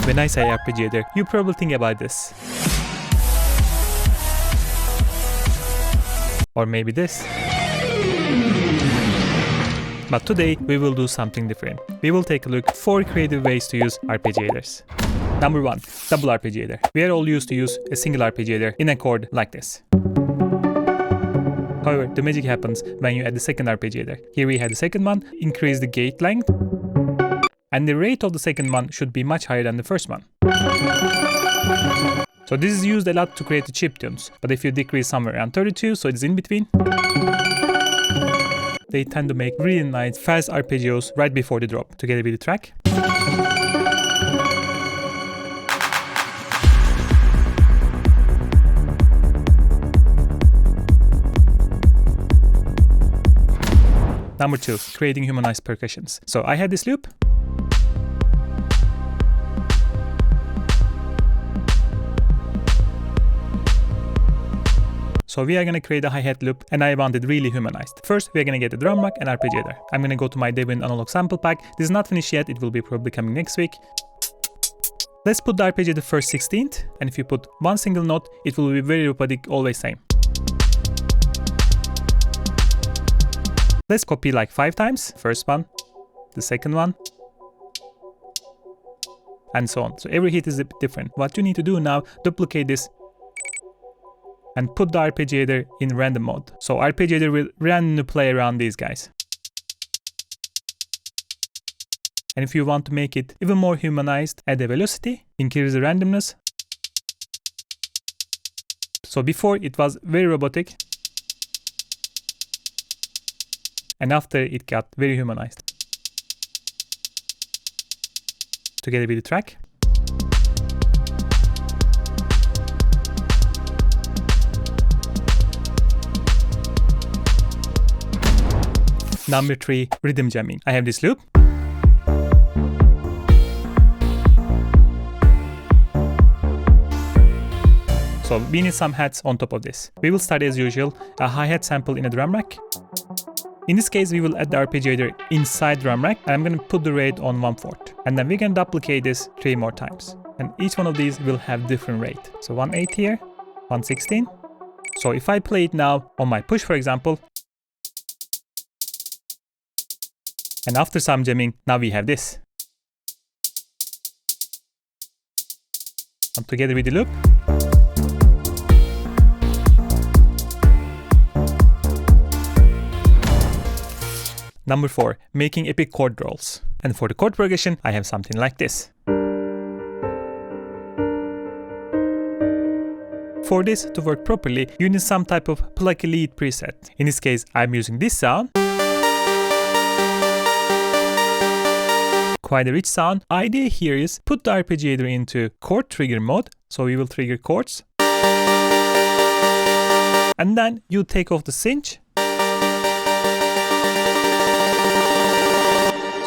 When I say arpeggiator, you probably think about this. Or maybe this. But today we will do something different. We will take a look 4 creative ways to use arpeggiators. Number 1, double arpeggiator. We are all used to use a single arpeggiator in a chord like this. However, the magic happens when you add the second arpeggiator. Here we have the second one, increase the gate length, and the rate of the second one should be much higher than the first one. So this is used a lot to create the chip tunes, but if you decrease somewhere around 32, so it's in between, they tend to make really nice fast arpeggios right before the drop, together with the track. Number 2, creating humanized percussions. So I had this loop. So we are going to create a hi-hat loop, and I want it really humanized. First, we are going to get a drum rack and arpeggiator. I'm going to go to my Debian analog sample pack. This is not finished yet, it will be probably coming next week. Let's put the arpeggiator first 16th, and if you put one single note, it will be very robotic, always same. Let's copy like 5 times. First one, the second one, and so on. So every hit is a bit different. What you need to do now, duplicate this and put the arpeggiator in random mode. So arpeggiator will randomly play around these guys. And if you want to make it even more humanized, add a velocity, increase the randomness. So before it was very robotic, and after it got very humanized. Together with the track. Number 3, rhythm jamming. I have this loop. So we need some hats on top of this. We will start as usual, a hi-hat sample in a drum rack. In this case, we will add the arpeggiator inside drum rack, and I'm going to put the rate on 1/4. And then we can duplicate this 3 more times. And each one of these will have different rate. So 1/8 here, 1/16. So if I play it now on my push, for example, and after some jamming, now we have this. And together with the loop. Number 4, making epic chord rolls. And for the chord progression, I have something like this. For this to work properly, you need some type of plucky lead preset. In this case, I'm using this sound. Quite a rich sound. Idea here is put the arpeggiator into chord trigger mode. So we will trigger chords. And then you take off the cinch.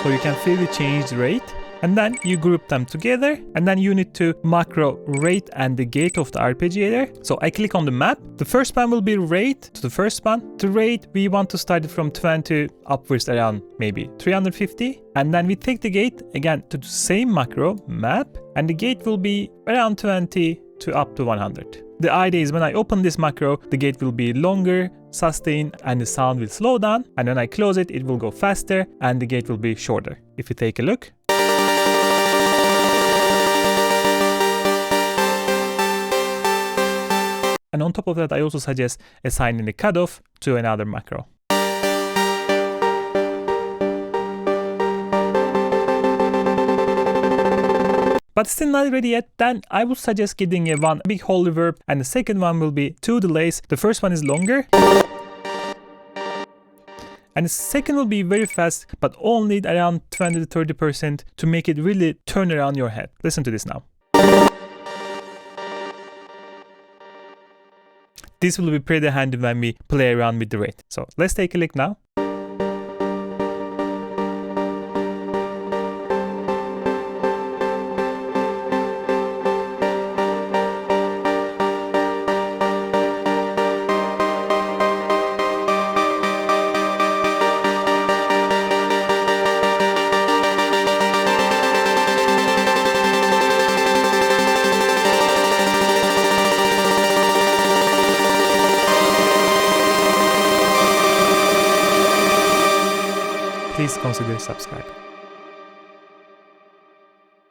So you can freely change the rate, and then you group them together, and then you need to macro rate and the gate of the arpeggiator. So I click on the map. The first one will be rate to the first one. The rate, we want to start it from 20 upwards around maybe 350. And then we take the gate again to the same macro map, and the gate will be around 20 to up to 100. The idea is when I open this macro, the gate will be longer, sustained, and the sound will slow down. And when I close it, it will go faster and the gate will be shorter. If you take a look. And on top of that, I also suggest assigning the cutoff to another macro. But still not ready yet, then I would suggest getting one big whole reverb, and the second one will be 2 delays. The first one is longer. And the second will be very fast, but only around 20 to 30% to make it really turn around your head. Listen to this now. This will be pretty handy when we play around with the rate. So let's take a look now. please consider subscribing.